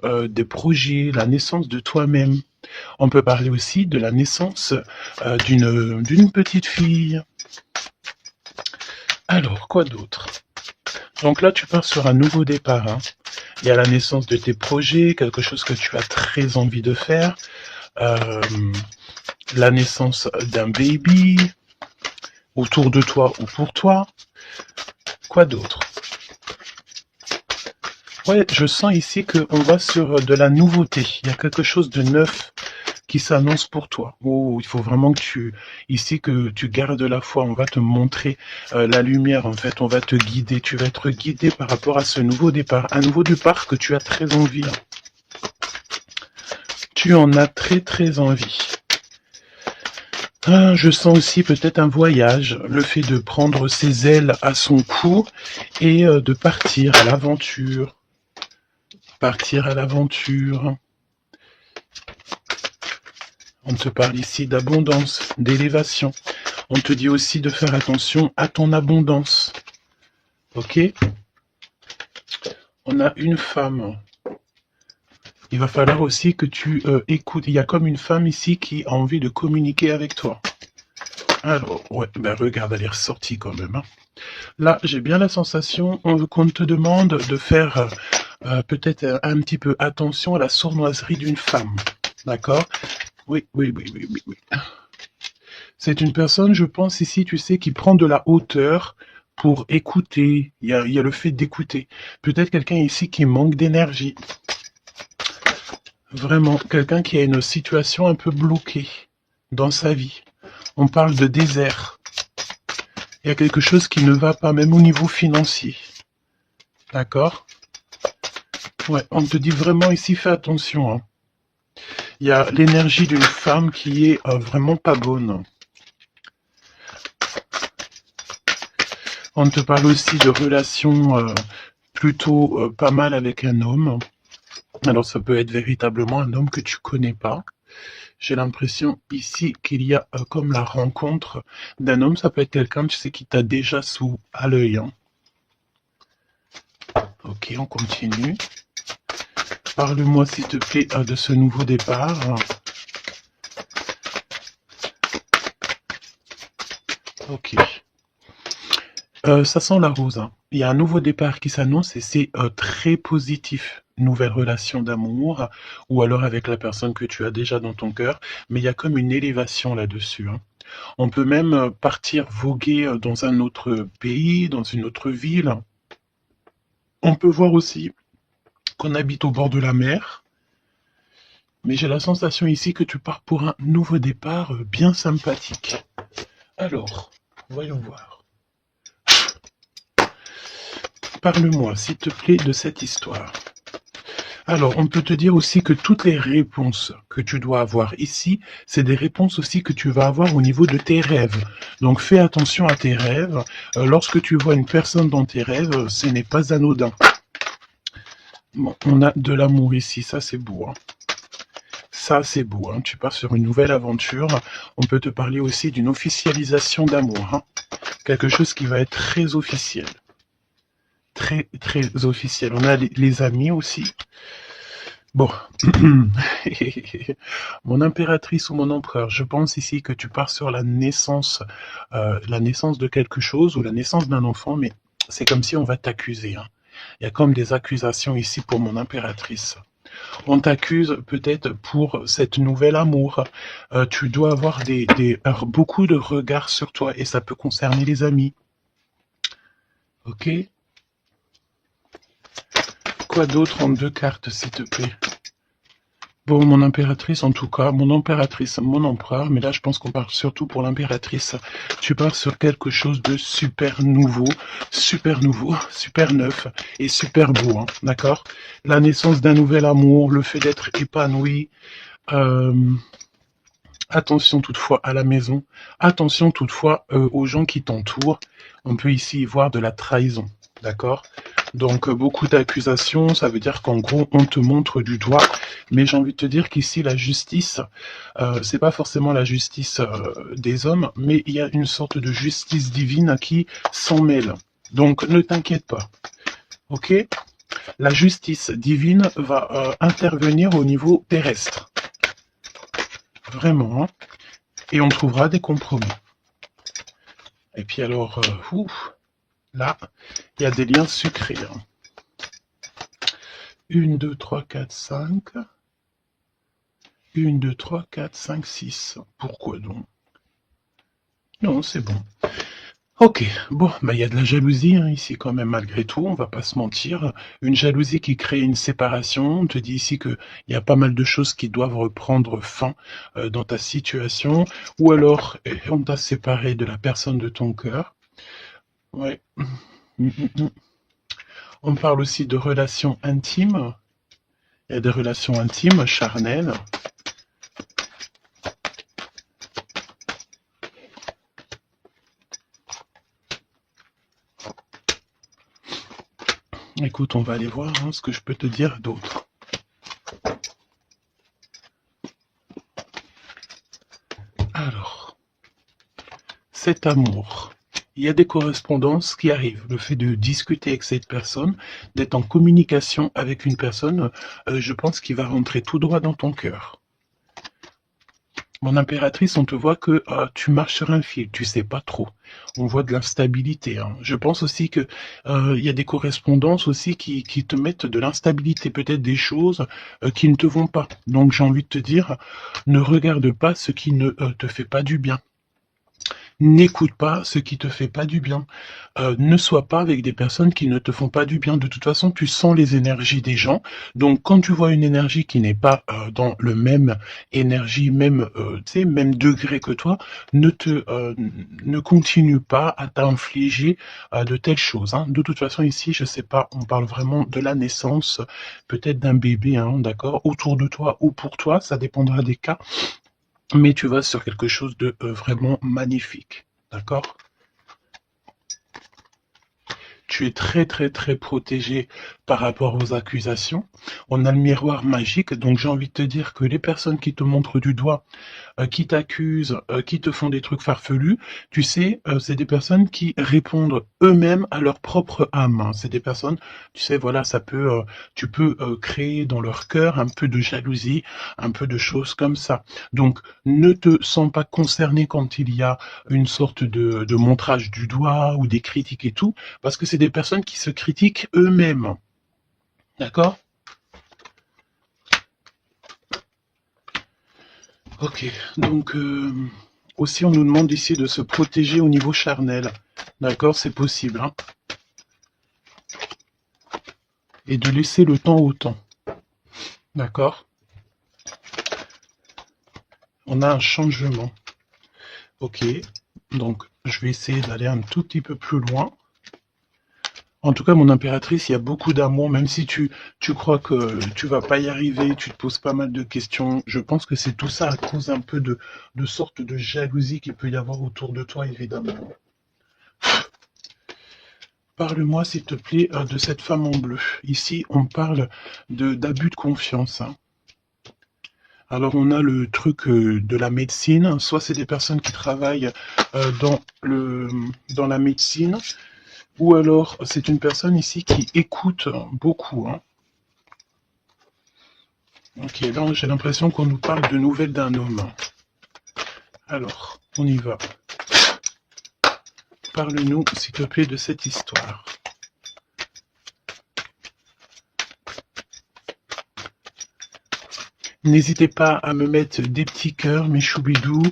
des projets, la naissance de toi-même. On peut parler aussi de la naissance d'une petite fille. Alors, quoi d'autre? Donc là, tu pars sur un nouveau départ, hein. Il y a la naissance de tes projets, quelque chose que tu as très envie de faire. Euh, la naissance d'un baby, autour de toi ou pour toi. Quoi d'autre? Ouais, je sens ici qu'on va sur de la nouveauté. Il y a quelque chose de neuf qui s'annonce pour toi. Oh, il faut vraiment que tu gardes la foi. On va te montrer la lumière. En fait, on va te guider. Tu vas être guidé par rapport à ce nouveau départ. Un nouveau départ que tu as très envie. Tu en as très très envie. Ah, je sens aussi peut-être un voyage, le fait de prendre ses ailes à son cou et de partir à l'aventure. Partir à l'aventure. On te parle ici d'abondance, d'élévation. On te dit aussi de faire attention à ton abondance. Ok? On a une femme. Il va falloir aussi que tu écoutes. Il y a comme une femme ici qui a envie de communiquer avec toi. Alors, ouais, ben regarde, elle est ressortie quand même, hein. Là, j'ai bien la sensation qu'on te demande de faire peut-être un petit peu attention à la sournoiserie d'une femme. D'accord? Oui, oui, oui, oui, oui, oui. C'est une personne, je pense ici, tu sais, qui prend de la hauteur pour écouter. Il y a le fait d'écouter. Peut-être quelqu'un ici qui manque d'énergie. Vraiment, quelqu'un qui a une situation un peu bloquée dans sa vie. On parle de désert. Il y a quelque chose qui ne va pas, même au niveau financier. D'accord? Ouais, on te dit vraiment ici, fais attention, hein. Il y a l'énergie d'une femme qui est vraiment pas bonne. On te parle aussi de relations plutôt pas mal avec un homme. Alors ça peut être véritablement un homme que tu connais pas. J'ai l'impression ici qu'il y a comme la rencontre d'un homme. Ça peut être quelqu'un, tu sais, qui t'a déjà à l'œil, hein. Ok, on continue. Parle-moi s'il te plaît de ce nouveau départ. Ok. Ça sent la rose, hein. Il y a un nouveau départ qui s'annonce et c'est très positif. Nouvelle relation d'amour ou alors avec la personne que tu as déjà dans ton cœur. Mais il y a comme une élévation là-dessus, hein. On peut même partir voguer dans un autre pays, dans une autre ville. On peut voir aussi qu'on habite au bord de la mer. Mais j'ai la sensation ici que tu pars pour un nouveau départ bien sympathique. Alors, voyons voir. Parle-moi, s'il te plaît, de cette histoire. Alors, on peut te dire aussi que toutes les réponses que tu dois avoir ici, c'est des réponses aussi que tu vas avoir au niveau de tes rêves. Donc, fais attention à tes rêves. Lorsque tu vois une personne dans tes rêves, ce n'est pas anodin. Bon, on a de l'amour ici, ça c'est beau, hein. Ça c'est beau, hein. Tu pars sur une nouvelle aventure. On peut te parler aussi d'une officialisation d'amour, hein. Quelque chose qui va être très officiel. Très, très officiel. On a les amis aussi. Bon, mon impératrice ou mon empereur, je pense ici que tu pars sur la naissance de quelque chose ou la naissance d'un enfant, mais c'est comme si on va t'accuser, hein. Il y a comme des accusations ici pour mon impératrice. On t'accuse peut-être pour cette nouvelle amour. Tu dois avoir beaucoup de regards sur toi et ça peut concerner les amis. Ok? Quoi d'autre en 2 cartes, s'il te plaît? Bon, mon impératrice, en tout cas, mon impératrice, mon empereur, mais là, je pense qu'on parle surtout pour l'impératrice. Tu pars sur quelque chose de super nouveau, super neuf et super beau, hein, d'accord? La naissance d'un nouvel amour, le fait d'être épanoui. Attention toutefois à la maison, attention toutefois aux gens qui t'entourent. On peut ici y voir de la trahison, d'accord? Donc beaucoup d'accusations, ça veut dire qu'en gros on te montre du doigt, mais j'ai envie de te dire qu'ici la justice, c'est pas forcément la justice des hommes, mais il y a une sorte de justice divine qui s'en mêle. Donc ne t'inquiète pas, ok? La justice divine va intervenir au niveau terrestre. Vraiment. Hein. Et on trouvera des compromis. Et puis alors, là, il y a des liens sucrés. Hein. 1, 2, 3, 4, 5. 1, 2, 3, 4, 5, 6. Pourquoi donc? Non, c'est bon. Ok, bon, bah il y a de la jalousie hein, ici quand même malgré tout, on va pas se mentir. Une jalousie qui crée une séparation. On te dit ici que il y a pas mal de choses qui doivent reprendre fin dans ta situation, ou alors on t'a séparé de la personne de ton cœur. Ouais. On parle aussi de relations intimes. Il y a des relations intimes, charnelles. Écoute, on va aller voir hein, ce que je peux te dire d'autre. Alors, cet amour. Il y a des correspondances qui arrivent. Le fait de discuter avec cette personne, d'être en communication avec une personne, je pense qu'il va rentrer tout droit dans ton cœur. Mon impératrice, on te voit que tu marches sur un fil, tu sais pas trop. On voit de l'instabilité. Hein. Je pense aussi que il y a des correspondances aussi qui te mettent de l'instabilité, peut-être des choses qui ne te vont pas. Donc j'ai envie de te dire, ne regarde pas ce qui ne te fait pas du bien. N'écoute pas ce qui te fait pas du bien. Ne sois pas avec des personnes qui ne te font pas du bien. De toute façon, tu sens les énergies des gens. Donc, quand tu vois une énergie qui n'est pas dans le même énergie, même même degré que toi, ne continue pas à t'infliger de telles choses. Hein. De toute façon, ici, je sais pas, on parle vraiment de la naissance, peut-être d'un bébé, hein, d'accord, autour de toi ou pour toi, ça dépendra des cas. Mais tu vas sur quelque chose de vraiment magnifique, d'accord? Tu es très très très protégé par rapport aux accusations. On a le miroir magique, donc j'ai envie de te dire que les personnes qui te montrent du doigt, qui t'accusent, qui te font des trucs farfelus, tu sais, c'est des personnes qui répondent eux-mêmes à leur propre âme. Hein. C'est des personnes, tu sais, voilà, tu peux créer dans leur cœur un peu de jalousie, un peu de choses comme ça. Donc, ne te sens pas concerné quand il y a une sorte de montrage du doigt ou des critiques et tout, parce que c'est des personnes qui se critiquent eux-mêmes. D'accord? Ok, donc aussi on nous demande ici de se protéger au niveau charnel. D'accord, c'est possible. Hein, et de laisser le temps au temps. D'accord? On a un changement. Ok, donc je vais essayer d'aller un tout petit peu plus loin. En tout cas, mon impératrice, il y a beaucoup d'amour, même si tu crois que tu vas pas y arriver, tu te poses pas mal de questions. Je pense que c'est tout ça à cause un peu de sorte de jalousie qu'il peut y avoir autour de toi, évidemment. Parle-moi, s'il te plaît, de cette femme en bleu. Ici, on parle d'abus de confiance. Hein. Alors, on a le truc de la médecine. Soit c'est des personnes qui travaillent dans la médecine, ou alors c'est une personne ici qui écoute beaucoup. Hein. Ok, là j'ai l'impression qu'on nous parle de nouvelles d'un homme. Alors, on y va. Parle-nous, s'il te plaît, de cette histoire. N'hésitez pas à me mettre des petits cœurs, mes choubidous,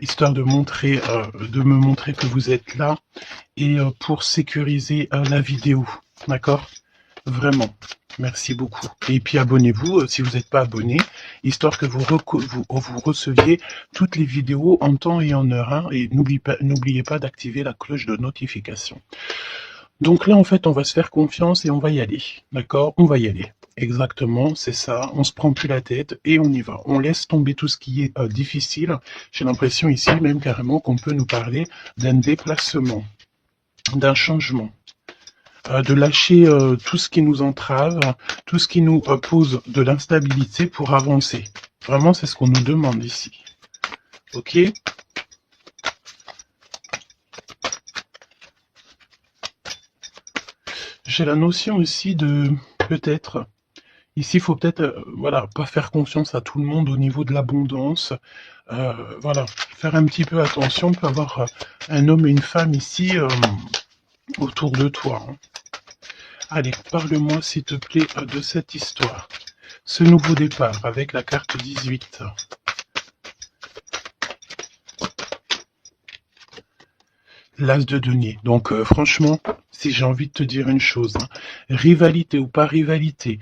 histoire de me montrer que vous êtes là et pour sécuriser la vidéo. D'accord? Vraiment. Merci beaucoup. Et puis abonnez-vous si vous n'êtes pas abonné, histoire que vous receviez toutes les vidéos en temps et en heure. Hein, et n'oubliez pas d'activer la cloche de notification. Donc là, en fait, on va se faire confiance et on va y aller. D'accord? On va y aller. Exactement, c'est ça. On se prend plus la tête et on y va. On laisse tomber tout ce qui est difficile. J'ai l'impression ici même carrément qu'on peut nous parler d'un déplacement, d'un changement. De lâcher tout ce qui nous entrave, tout ce qui nous pose de l'instabilité pour avancer. Vraiment, c'est ce qu'on nous demande ici. Ok? j'ai la notion aussi de peut-être. Ici, il faut peut-être, voilà, pas faire confiance à tout le monde au niveau de l'abondance. Voilà, faire un petit peu attention. On peut avoir un homme et une femme ici autour de toi, hein. Allez, parle-moi s'il te plaît de cette histoire. Ce nouveau départ avec la carte 18. L'as de denier. Donc franchement, si j'ai envie de te dire une chose, hein, rivalité ou pas rivalité,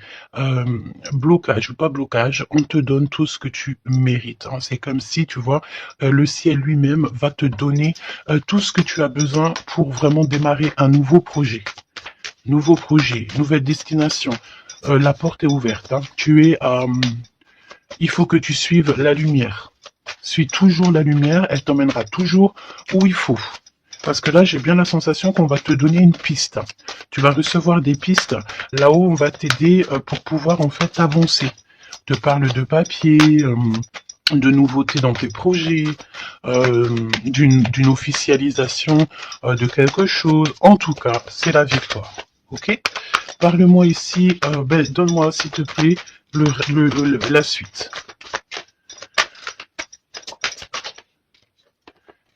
blocage ou pas blocage, on te donne tout ce que tu mérites, hein. C'est comme si, tu vois, le ciel lui-même va te donner tout ce que tu as besoin pour vraiment démarrer un nouveau projet. Nouveau projet, nouvelle destination. La porte est ouverte, hein. Il faut que tu suives la lumière. Suis toujours la lumière, elle t'emmènera toujours où il faut. Parce que là, j'ai bien la sensation qu'on va te donner une piste. Tu vas recevoir des pistes. Là-haut, on va t'aider pour pouvoir en fait avancer. On te parle de papier, de nouveautés dans tes projets, d'une officialisation de quelque chose. En tout cas, c'est la victoire. Ok? Parle-moi ici, donne-moi s'il te plaît la suite.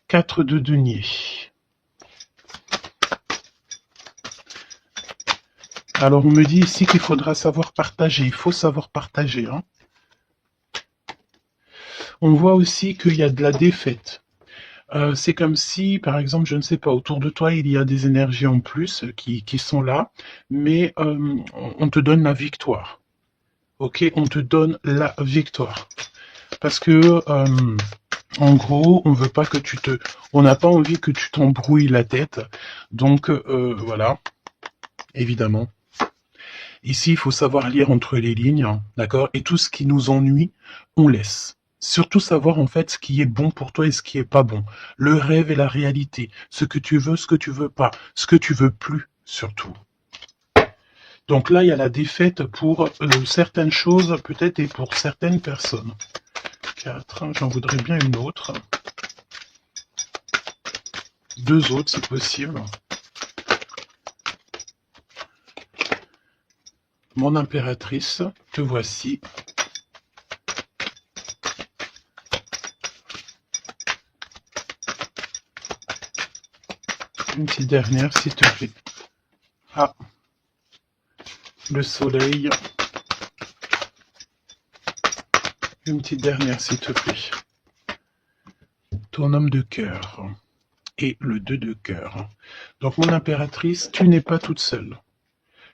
4 de denier. Alors on me dit ici qu'il faudra savoir partager, il faut savoir partager, hein. On voit aussi qu'il y a de la défaite. C'est comme si, par exemple, je ne sais pas, autour de toi, il y a des énergies en plus qui sont là, mais on te donne la victoire. Ok, on te donne la victoire. Parce que, en gros, on n'a pas envie que tu t'embrouilles la tête. Donc, voilà, évidemment. Ici, il faut savoir lire entre les lignes, d'accord? Et tout ce qui nous ennuie, on laisse. Surtout savoir en fait ce qui est bon pour toi et ce qui est pas bon. Le rêve et la réalité. Ce que tu veux, ce que tu veux pas. Ce que tu veux plus, surtout. Donc là, il y a la défaite pour certaines choses, peut-être, et pour certaines personnes. 4, j'en voudrais bien une autre. 2 autres, si possible. Mon impératrice, te voici. Une petite dernière, s'il te plaît. Ah, le soleil. Une petite dernière, s'il te plaît. Ton homme de cœur. Et le 2 de cœur. Donc, mon impératrice, tu n'es pas toute seule.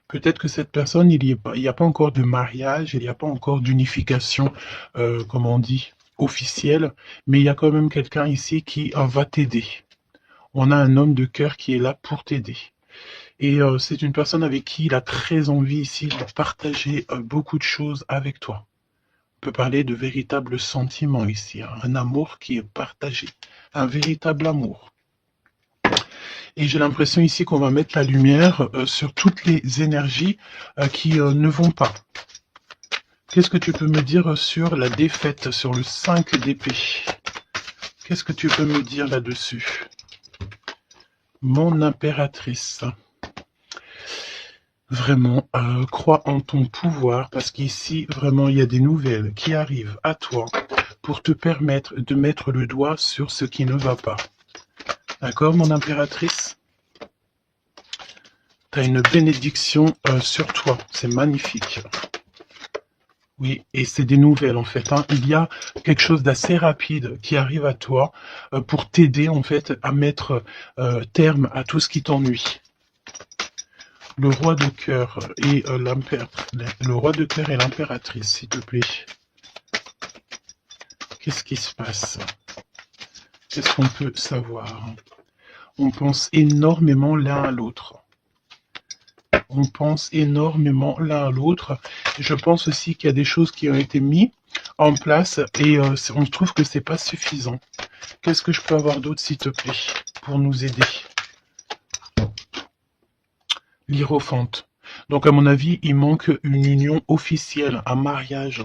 Peut-être que cette personne, il n'y a pas encore de mariage, il n'y a pas encore d'unification, comme on dit, officielle, mais il y a quand même quelqu'un ici qui va t'aider. On a un homme de cœur qui est là pour t'aider. Et c'est une personne avec qui il a très envie ici de partager beaucoup de choses avec toi. On peut parler de véritables sentiments ici, hein, un amour qui est partagé, un véritable amour. Et j'ai l'impression ici qu'on va mettre la lumière sur toutes les énergies qui ne vont pas. Qu'est-ce que tu peux me dire sur la défaite, sur le 5 d'épée? Qu'est-ce que tu peux me dire là-dessus? Mon impératrice. Vraiment, crois en ton pouvoir, parce qu'ici, vraiment, il y a des nouvelles qui arrivent à toi pour te permettre de mettre le doigt sur ce qui ne va pas. D'accord, mon impératrice? Tu as une bénédiction sur toi, c'est magnifique. Oui, et c'est des nouvelles en fait, hein. Il y a quelque chose d'assez rapide qui arrive à toi pour t'aider en fait à mettre terme à tout ce qui t'ennuie. Le roi de cœur et l'impératrice, s'il te plaît. Qu'est-ce qui se passe? Qu'est-ce qu'on peut savoir? On pense énormément l'un à l'autre. On pense énormément l'un à l'autre. Je pense aussi qu'il y a des choses qui ont été mises en place et on trouve que c'est pas suffisant. Qu'est-ce que je peux avoir d'autre, s'il te plaît, pour nous aider? L'Hiérophante. Donc, à mon avis, il manque une union officielle, un mariage.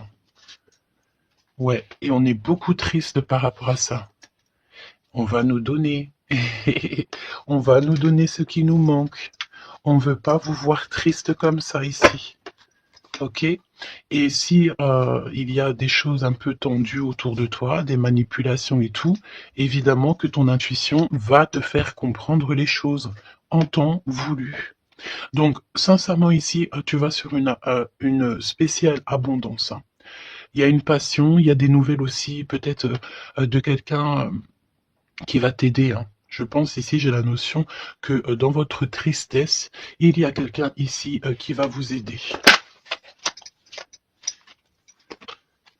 Ouais, et on est beaucoup triste par rapport à ça. On va nous donner. On va nous donner ce qui nous manque. On veut pas vous voir triste comme ça ici. Ok? Et si il y a des choses un peu tendues autour de toi, des manipulations et tout, évidemment que ton intuition va te faire comprendre les choses en temps voulu. Donc, sincèrement, ici, tu vas sur une spéciale abondance, hein. Il y a une passion, il y a des nouvelles aussi, peut-être de quelqu'un qui va t'aider, hein. Je pense ici, j'ai la notion que dans votre tristesse, il y a quelqu'un ici qui va vous aider.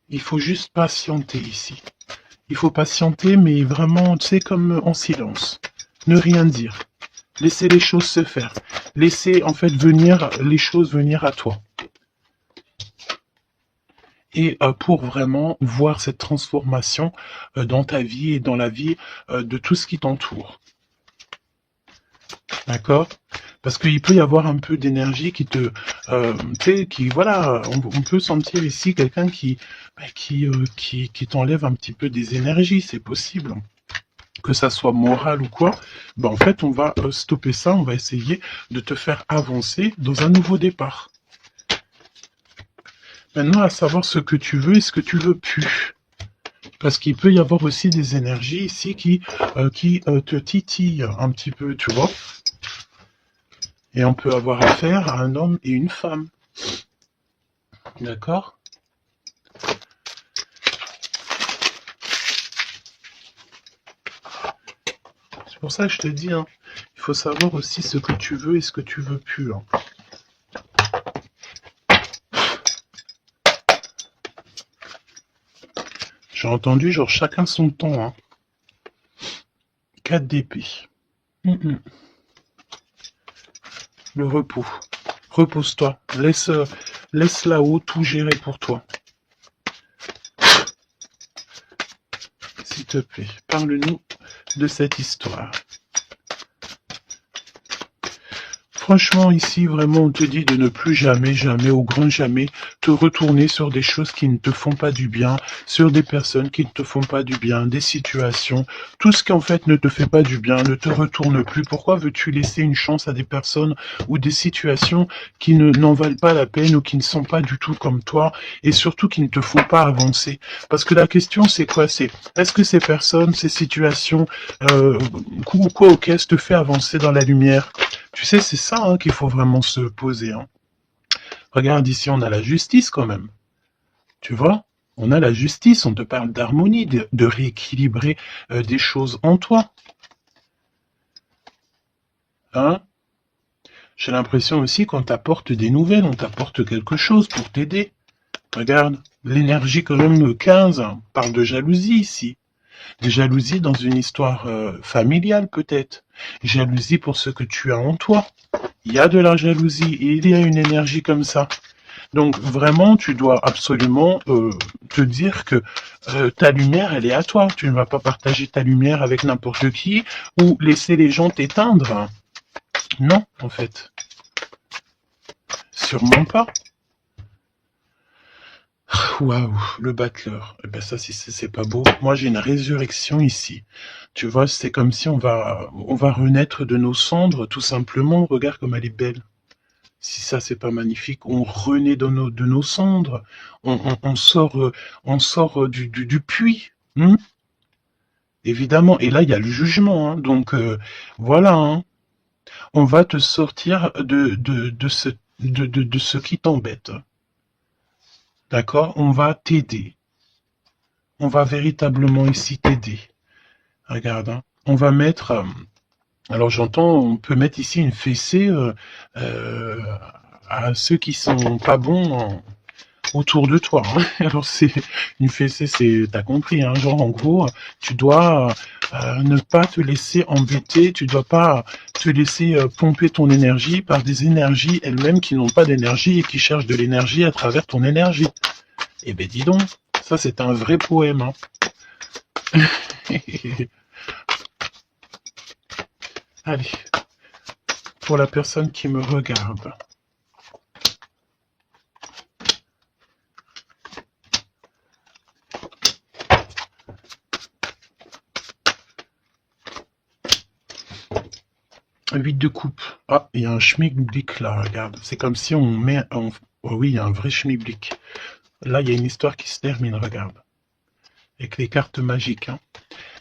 Il faut juste patienter ici. Il faut patienter, mais vraiment, tu sais, comme en silence. Ne rien dire. Laissez les choses se faire. Laissez, en fait, venir les choses venir à toi. Et pour vraiment voir cette transformation dans ta vie et dans la vie de tout ce qui t'entoure. D'accord? Parce qu'il peut y avoir un peu d'énergie qui te, tu sais, qui, voilà, on peut sentir ici quelqu'un qui t'enlève un petit peu des énergies, c'est possible. Que ça soit moral ou quoi, ben en fait, on va stopper ça, on va essayer de te faire avancer dans un nouveau départ. Maintenant, à savoir ce que tu veux et ce que tu veux plus. Parce qu'il peut y avoir aussi des énergies ici qui te titillent un petit peu, tu vois. Et on peut avoir affaire à un homme et une femme. D'accord? C'est pour ça que je te dis, hein, il faut savoir aussi ce que tu veux et ce que tu veux plus. Hein. J'ai entendu, genre, chacun son temps. Hein. 4 d'épée. Le repos. Repose-toi. Laisse là-haut tout gérer pour toi. S'il te plaît, parle-nous de cette histoire. Franchement, ici, vraiment, on te dit de ne plus jamais, jamais, au grand jamais, te retourner sur des choses qui ne te font pas du bien, sur des personnes qui ne te font pas du bien, des situations. Tout ce qui, en fait, ne te fait pas du bien, ne te retourne plus. Pourquoi veux-tu laisser une chance à des personnes ou des situations qui n'en valent pas la peine ou qui ne sont pas du tout comme toi et surtout qui ne te font pas avancer? Parce que la question, c'est quoi? C'est, est-ce que ces personnes, ces situations, quoi ou qu'est-ce te fait avancer dans la lumière? Tu sais, c'est ça hein, qu'il faut vraiment se poser. Hein. Regarde, ici, on a la justice quand même. Tu vois? On a la justice, on te parle d'harmonie, de rééquilibrer des choses en toi. Hein? J'ai l'impression aussi qu'on t'apporte des nouvelles, on t'apporte quelque chose pour t'aider. Regarde, l'énergie quand même 15 hein, parle de jalousie ici. Des jalousies dans une histoire familiale peut-être. Jalousie pour ce que tu as en toi. Il y a de la jalousie et il y a une énergie comme ça. Donc vraiment, tu dois absolument te dire que ta lumière, elle est à toi. Tu ne vas pas partager ta lumière avec n'importe qui ou laisser les gens t'éteindre. Non, en fait. Sûrement pas. Waouh, le battleur. Eh ben ça, si c'est pas beau. Moi, j'ai une résurrection ici. Tu vois, c'est comme si on va renaître de nos cendres, tout simplement. Regarde comme elle est belle. Si ça, c'est pas magnifique, on renaît de nos cendres. On sort du puits. Évidemment. Et là, il y a le jugement. Hein. Donc, voilà. Hein. On va te sortir de ce qui t'embête. D'accord? On va t'aider. On va véritablement ici t'aider. Regarde, hein. On va mettre... alors j'entends, on peut mettre ici une fessée à ceux qui sont pas bons autour de toi. Hein. Alors c'est une fessée, t'as compris, hein, genre en gros, tu dois ne pas te laisser embêter, tu dois pas te laisser pomper ton énergie par des énergies elles-mêmes qui n'ont pas d'énergie et qui cherchent de l'énergie à travers ton énergie. Eh ben dis donc, ça c'est un vrai poème. Hein. Allez, pour la personne qui me regarde. Un 8 de coupe. Ah, il y a un schmilblick là, regarde. C'est comme si on met... Oh oui, il y a un vrai schmilblick. Là, il y a une histoire qui se termine, regarde. Avec les cartes magiques, hein.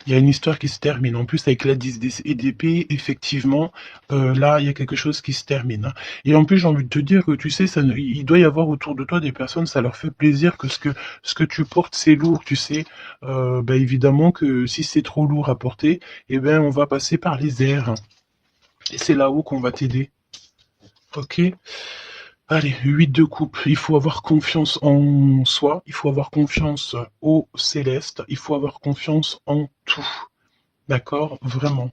Il y a une histoire qui se termine. En plus, avec la 10 d'épée, effectivement, là, il y a quelque chose qui se termine, hein. Et en plus, j'ai envie de te dire que, tu sais, il doit y avoir autour de toi des personnes, ça leur fait plaisir que ce que tu portes, c'est lourd, tu sais. Bah, évidemment que si c'est trop lourd à porter, eh ben, on va passer par les airs. Et c'est là-haut qu'on va t'aider. Ok? Allez, 8 de coupe, il faut avoir confiance en soi, il faut avoir confiance au céleste, il faut avoir confiance en tout. D'accord? Vraiment.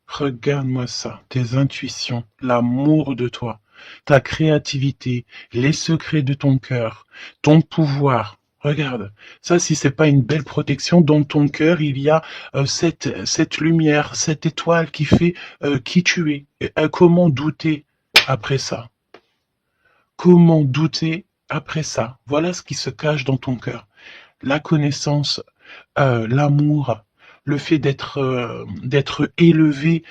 Regarde-moi ça, tes intuitions, l'amour de toi, ta créativité, les secrets de ton cœur, ton pouvoir. Regarde, ça si c'est pas une belle protection, dans ton cœur il y a cette lumière, cette étoile qui fait qui tu es. Comment douter après ça? Comment douter après ça? Voilà ce qui se cache dans ton cœur. La connaissance, l'amour, le fait d'être élevé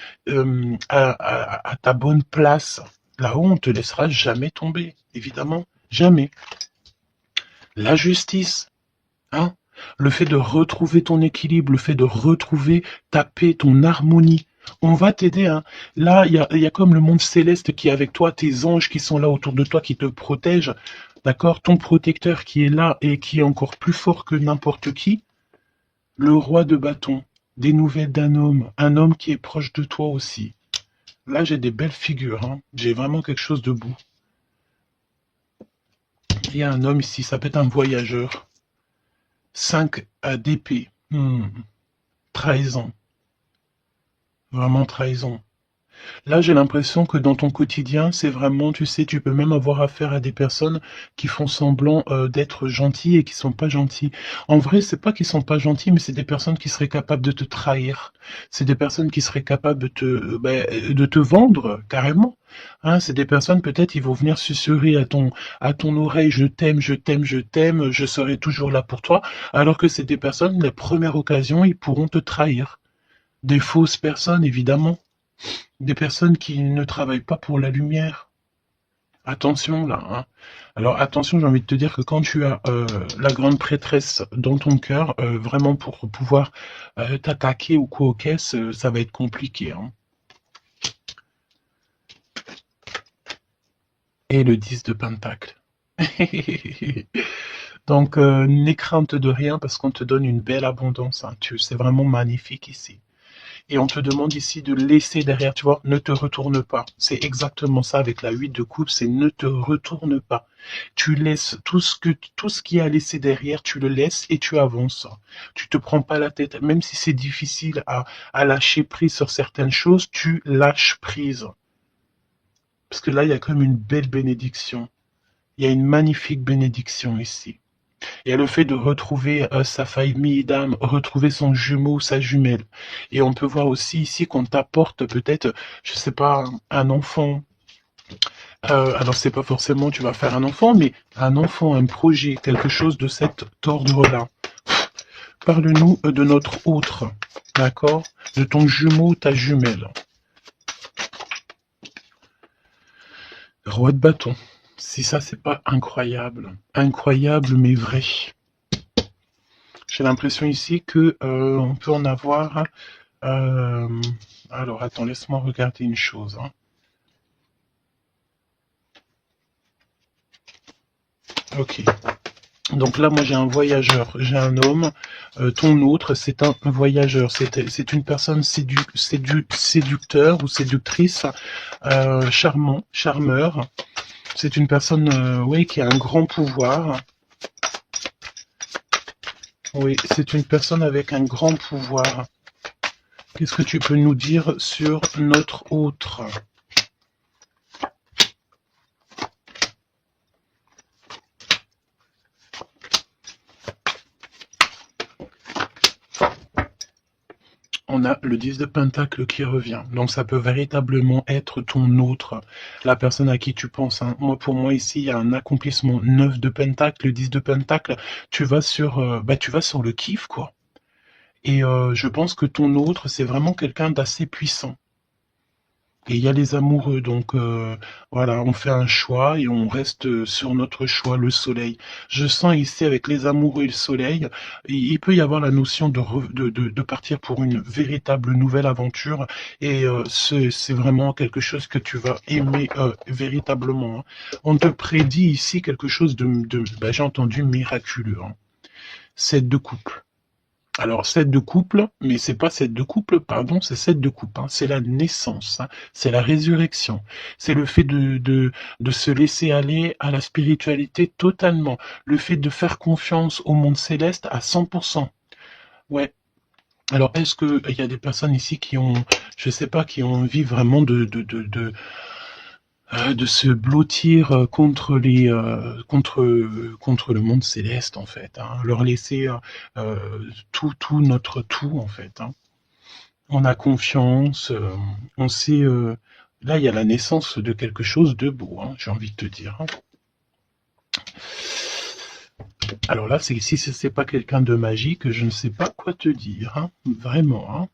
à ta bonne place. Là-haut, on te laissera jamais tomber, évidemment, jamais. La justice, hein, le fait de retrouver ton équilibre, le fait de retrouver ta paix, ton harmonie. On va t'aider, hein. Là, il y a comme le monde céleste qui est avec toi, tes anges qui sont là autour de toi, qui te protègent, d'accord? Ton protecteur qui est là et qui est encore plus fort que n'importe qui. Le roi de bâton, des nouvelles d'un homme, un homme qui est proche de toi aussi. Là, j'ai des belles figures, hein. J'ai vraiment quelque chose de beau. Il y a un homme ici, ça peut être un voyageur. 5 d'épée. Trahison. Vraiment trahison. Là, j'ai l'impression que dans ton quotidien, c'est vraiment, tu sais, tu peux même avoir affaire à des personnes qui font semblant d'être gentilles et qui sont pas gentilles. En vrai, c'est pas qu'ils sont pas gentils, mais c'est des personnes qui seraient capables de te trahir. C'est des personnes qui seraient capables de te vendre carrément. Hein, c'est des personnes peut-être ils vont venir susurrer à ton oreille, je t'aime, je t'aime, je t'aime, je serai toujours là pour toi. Alors que c'est des personnes, la première occasion, ils pourront te trahir. Des fausses personnes, évidemment. Des personnes qui ne travaillent pas pour la lumière. Attention là, hein. Alors attention, j'ai envie de te dire que quand tu as la grande prêtresse dans ton cœur, vraiment pour pouvoir t'attaquer ou quoi aux caisses, ça va être compliqué, hein. Et le 10 de Pentacle. Donc n'aie crainte de rien parce qu'on te donne une belle abondance, hein. C'est vraiment magnifique ici. Et on te demande ici de laisser derrière, tu vois, ne te retourne pas. C'est exactement ça avec la 8 de coupe, c'est ne te retourne pas. Tu laisses tout ce qui a laissé derrière, tu le laisses et tu avances. Tu te prends pas la tête, même si c'est difficile à lâcher prise sur certaines choses, tu lâches prise. Parce que là, il y a comme une belle bénédiction. Il y a une magnifique bénédiction ici. Il y a le fait de retrouver sa famille d'âme, retrouver son jumeau, sa jumelle. Et on peut voir aussi ici qu'on t'apporte peut-être, je sais pas, un enfant. Alors c'est pas forcément tu vas faire un enfant, mais un enfant, un projet, quelque chose de cet ordre-là. Parle-nous de notre autre, d'accord? De ton jumeau, ta jumelle. Roi de bâton. Si ça, c'est pas incroyable. Incroyable, mais vrai. J'ai l'impression ici que on peut en avoir. Alors, attends, laisse-moi regarder une chose, hein. Ok. Donc là, moi, j'ai un voyageur, j'ai un homme. Ton autre, c'est un voyageur. C'est une personne séducteur ou séductrice, charmant, charmeur. C'est une personne, oui, qui a un grand pouvoir. Oui, c'est une personne avec un grand pouvoir. Qu'est-ce que tu peux nous dire sur notre autre? On a le 10 de Pentacle qui revient. Donc ça peut véritablement être ton autre, la personne à qui tu penses, hein. Moi, pour moi, ici, il y a un accomplissement. 9 de Pentacle, le 10 de Pentacle, tu vas sur le kiff, quoi. Et je pense que ton autre, c'est vraiment quelqu'un d'assez puissant. Et il y a les amoureux, donc voilà, on fait un choix et on reste sur notre choix, le soleil. Je sens ici avec les amoureux et le soleil, il peut y avoir la notion de partir pour une véritable nouvelle aventure et c'est vraiment quelque chose que tu vas aimer véritablement. Hein. On te prédit ici quelque chose ben, j'ai entendu miraculeux. Hein. 7 de coupe. Alors, 7 de couple, mais c'est pas 7 de couple, pardon, c'est 7 de coupe. Hein. C'est la naissance, hein. C'est la résurrection. C'est le fait de se laisser aller à la spiritualité totalement. Le fait de faire confiance au monde céleste à 100%. Ouais. Alors, est-ce que il y a des personnes ici qui ont, je sais pas, qui ont envie vraiment de se blottir contre le monde céleste en fait, hein, leur laisser tout notre tout en fait. Hein. On a confiance, on sait. Là, il y a la naissance de quelque chose de beau, hein, j'ai envie de te dire. Hein. Alors là, si c'est pas quelqu'un de magique, je ne sais pas quoi te dire, hein, vraiment. Hein.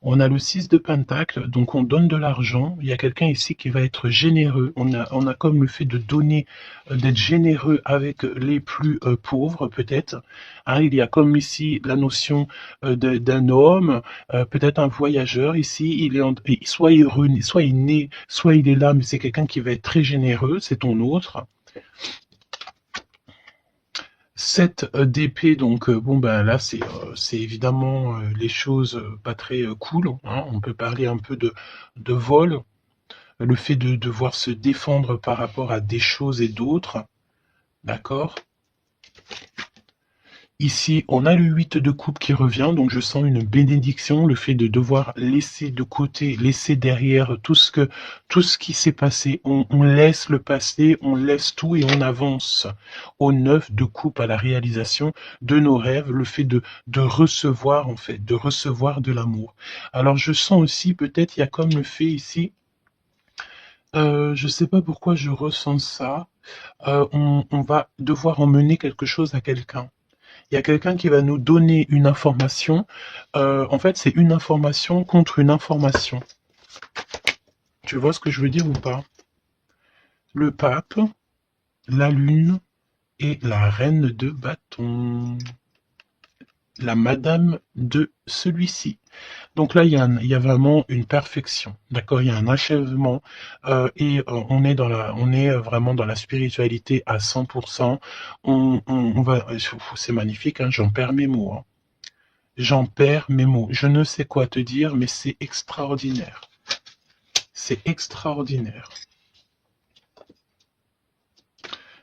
On a le 6 de Pentacle, donc on donne de l'argent. Il y a quelqu'un ici qui va être généreux. On a comme le fait de donner, d'être généreux avec les plus pauvres, peut-être. Hein, il y a comme ici la notion d'un homme, peut-être un voyageur ici. Soit heureux, soit il est né, soit il est là, mais c'est quelqu'un qui va être très généreux. C'est ton autre. 7 d'épée, donc bon ben là c'est évidemment les choses pas très cool. Hein. On peut parler un peu de vol, le fait de devoir se défendre par rapport à des choses et d'autres, d'accord. Ici, on a le 8 de coupe qui revient, donc je sens une bénédiction, le fait de devoir laisser de côté, laisser derrière tout ce qui s'est passé. On laisse le passé, on laisse tout et on avance au 9 de coupe à la réalisation de nos rêves, le fait de recevoir, en fait, de recevoir de l'amour. Alors je sens aussi, peut-être, il y a comme le fait ici, je sais pas pourquoi je ressens ça, on va devoir emmener quelque chose à quelqu'un. Il y a quelqu'un qui va nous donner une information. En fait, c'est une information contre une information. Tu vois ce que je veux dire ou pas? Le pape, la lune et la reine de bâton. La madame de celui-ci. Donc là, il y a vraiment une perfection, d'accord. Il y a un achèvement et on est vraiment dans la spiritualité à 100%. On va, c'est magnifique. Hein, j'en perds mes mots. Hein. J'en perds mes mots. Je ne sais quoi te dire, mais c'est extraordinaire. C'est extraordinaire.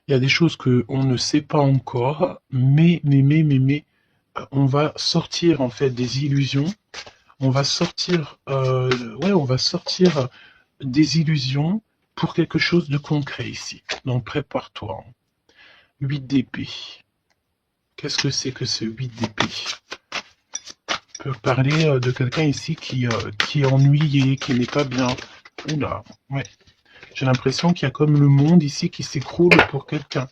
Il y a des choses que on ne sait pas encore, mais, on va sortir en fait des illusions. On va sortir, on va sortir des illusions pour quelque chose de concret ici. Donc prépare-toi. 8 d'épée. Qu'est-ce que c'est que ce 8 d'épée? On peut parler de quelqu'un ici qui est ennuyé, qui n'est pas bien. Oula, ouais. J'ai l'impression qu'il y a comme le monde ici qui s'écroule pour quelqu'un.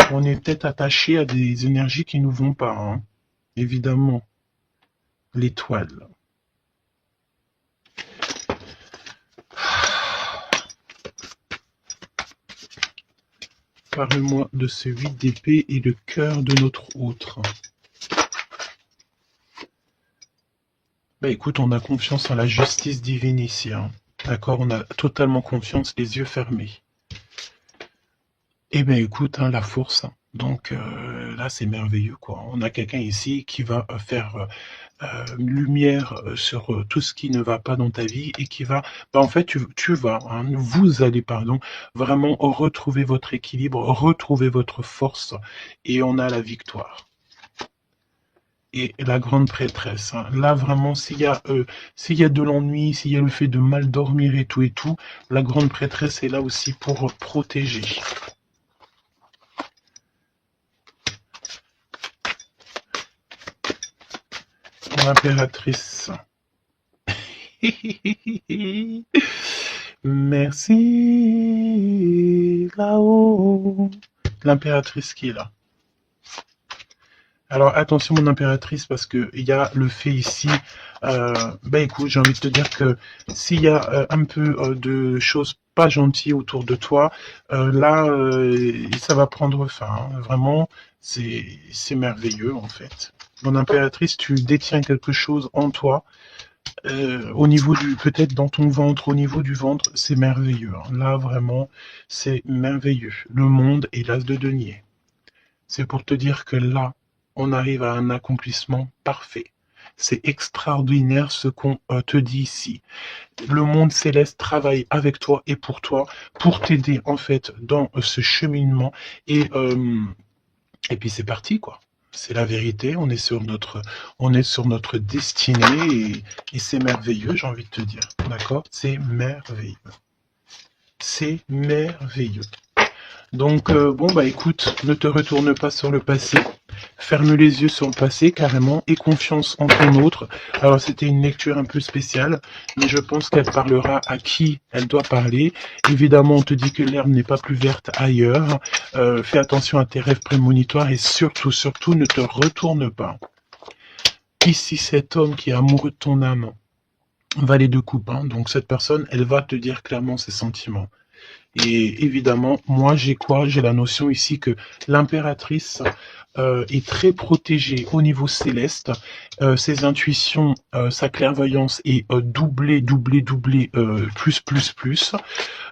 On est peut-être attaché à des énergies qui nous vont pas, hein. Évidemment. L'étoile. Parle-moi de ce 8 d'épée et le cœur de notre autre. Bah écoute, on a confiance en la justice divine ici. Hein. D'accord, on a totalement confiance, les yeux fermés. Eh bien écoute, hein, la force. Hein. Donc là, c'est merveilleux, quoi. On a quelqu'un ici qui va faire lumière sur tout ce qui ne va pas dans ta vie et qui va, bah en fait, tu vas, hein, vous allez, pardon, vraiment retrouver votre équilibre, retrouver votre force et on a la victoire. Et la grande prêtresse, hein. Là vraiment, s'il y a de l'ennui, s'il y a le fait de mal dormir et tout, la grande prêtresse est là aussi pour protéger. L'impératrice. Merci là-haut. L'impératrice qui est là. Alors attention mon impératrice, parce que il y a le fait ici, bah écoute, j'ai envie de te dire que s'il y a un peu de choses pas gentilles autour de toi, là ça va prendre fin, hein. Vraiment, c'est merveilleux en fait. Mon impératrice, tu détiens quelque chose en toi, au niveau du, peut-être dans ton ventre, au niveau du ventre, c'est merveilleux, hein. Là vraiment, c'est merveilleux. Le monde est l'as de denier. C'est pour te dire que là, on arrive à un accomplissement parfait. C'est extraordinaire ce qu'on te dit ici. Le monde céleste travaille avec toi et pour t'aider en fait dans ce cheminement et puis c'est parti quoi. C'est la vérité. On est sur notre destinée et c'est merveilleux. J'ai envie de te dire, d'accord? C'est merveilleux. C'est merveilleux. Donc, bon, bah écoute, ne te retourne pas sur le passé, ferme les yeux sur le passé carrément, et confiance en ton autre. Alors, c'était une lecture un peu spéciale, mais je pense qu'elle parlera à qui elle doit parler. Évidemment, on te dit que l'herbe n'est pas plus verte ailleurs. Fais attention à tes rêves prémonitoires et surtout, surtout, ne te retourne pas. Ici, cet homme qui est amoureux de ton âme, valet de coupe, hein, donc cette personne, elle va te dire clairement ses sentiments. Et évidemment, moi, j'ai quoi? J'ai la notion ici que l'impératrice est très protégée au niveau céleste. Ses intuitions, sa clairvoyance est doublée, plus, plus, plus.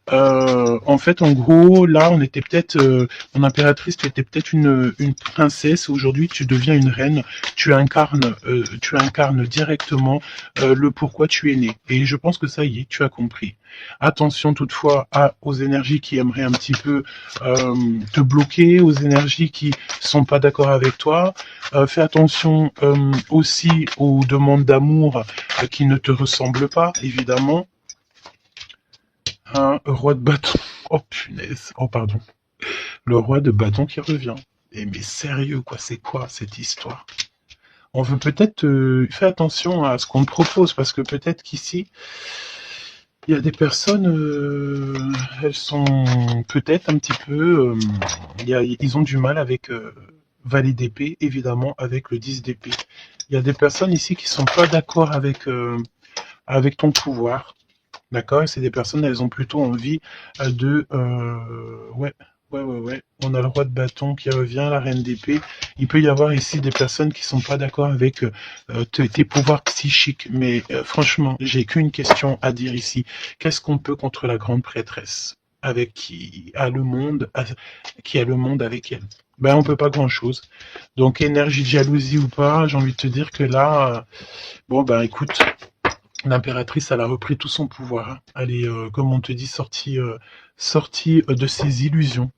En fait, en gros, là, on était peut-être, mon impératrice, tu étais peut-être une princesse. Aujourd'hui, tu deviens une reine. Tu incarnes directement le pourquoi tu es né. Et je pense que ça y est, tu as compris. Attention toutefois aux énergies qui aimeraient un petit peu te bloquer, aux énergies qui sont pas d'accord avec toi. Fais attention aussi aux demandes d'amour qui ne te ressemblent pas, évidemment. Un roi de bâton. Oh punaise. Oh pardon. Le roi de bâton qui revient. Et mais sérieux quoi, c'est quoi cette histoire? On veut peut-être faire attention à ce qu'on te propose, parce que peut-être qu'ici, il y a des personnes, elles sont peut-être un petit peu, ils ont du mal avec valet d'épée, évidemment, avec le 10 d'épée. Il y a des personnes ici qui sont pas d'accord avec ton pouvoir. D'accord? Et c'est des personnes, elles ont plutôt envie ouais. On a le roi de bâton qui revient, la reine d'épée. Il peut y avoir ici des personnes qui sont pas d'accord avec tes pouvoirs psychiques. Mais franchement, j'ai qu'une question à dire ici. Qu'est-ce qu'on peut contre la grande prêtresse avec qui a le monde avec elle? Ben, on peut pas grand-chose. Donc, énergie de jalousie ou pas, j'ai envie de te dire que là, bon, ben, écoute, l'impératrice, elle a repris tout son pouvoir, hein. Elle est, comme on te dit, sortie de ses illusions.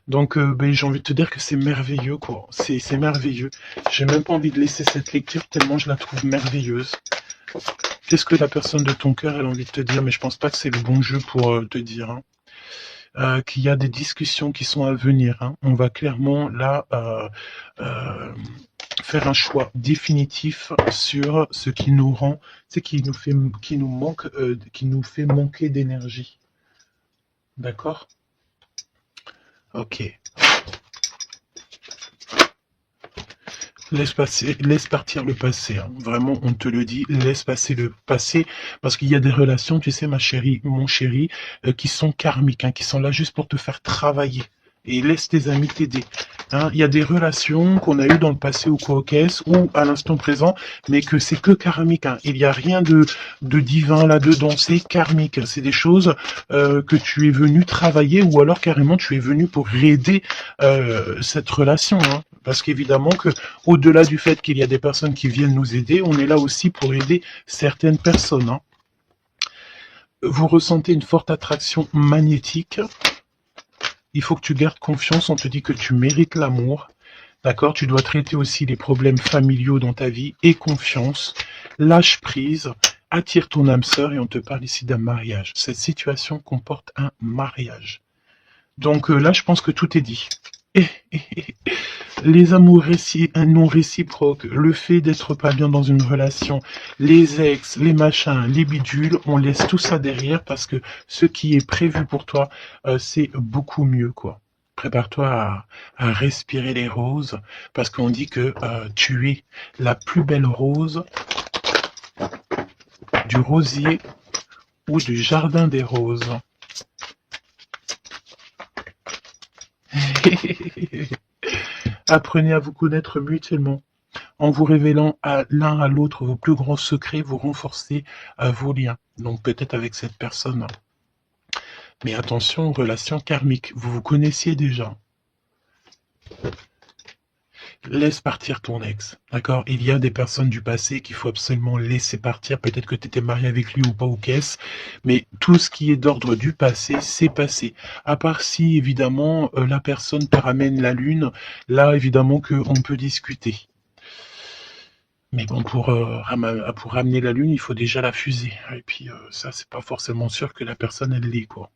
Donc, ben, j'ai envie de te dire que c'est merveilleux, quoi. C'est merveilleux. J'ai même pas envie de laisser cette lecture tellement je la trouve merveilleuse. Qu'est-ce que la personne de ton cœur, elle a envie de te dire? Mais je pense pas que c'est le bon jeu pour te dire, hein. Qu'il y a des discussions qui sont à venir, hein. On va clairement, là, faire un choix définitif sur ce qui nous rend, c'est qui nous fait manquer d'énergie. D'accord? Ok. Laisse partir le passé, hein. Vraiment, on te le dit, laisse passer le passé, parce qu'il y a des relations, tu sais, ma chérie, mon chéri, qui sont karmiques, hein, qui sont là juste pour te faire travailler. Et laisse tes amis t'aider. Hein, il y a des relations qu'on a eues dans le passé ou quoi qu'est-ce, ou à l'instant présent, mais que c'est que karmique, hein. Il n'y a rien de divin là-dedans, c'est karmique. C'est des choses que tu es venu travailler, ou alors carrément tu es venu pour aider cette relation, hein. Parce qu'évidemment que, au-delà du fait qu'il y a des personnes qui viennent nous aider, on est là aussi pour aider certaines personnes, hein. Vous ressentez une forte attraction magnétique. Il faut que tu gardes confiance, on te dit que tu mérites l'amour. D'accord? Tu dois traiter aussi les problèmes familiaux dans ta vie. Et confiance, lâche prise, attire ton âme sœur, et on te parle ici d'un mariage. Cette situation comporte un mariage. Donc là, je pense que tout est dit. Les amours non réciproques, le fait d'être pas bien dans une relation, les ex, les machins, les bidules, on laisse tout ça derrière, parce que ce qui est prévu pour toi, c'est beaucoup mieux, quoi. Prépare-toi à respirer les roses, parce qu'on dit que tu es la plus belle rose du rosier ou du jardin des roses. Apprenez à vous connaître mutuellement. En vous révélant à l'un à l'autre vos plus grands secrets, vous renforcez vos liens. Donc peut-être avec cette personne. Mais attention, relation karmique. Vous vous connaissiez déjà. Laisse partir ton ex, d'accord? Il y a des personnes du passé qu'il faut absolument laisser partir. Peut-être que tu étais marié avec lui ou pas, ou qu'est-ce, mais tout ce qui est d'ordre du passé, c'est passé. À part si, évidemment, la personne te ramène la lune, là, évidemment, qu'on peut discuter. Mais bon, pour ramener la lune, il faut déjà la fuser. Et puis, ça, c'est pas forcément sûr que la personne, elle l'est, quoi.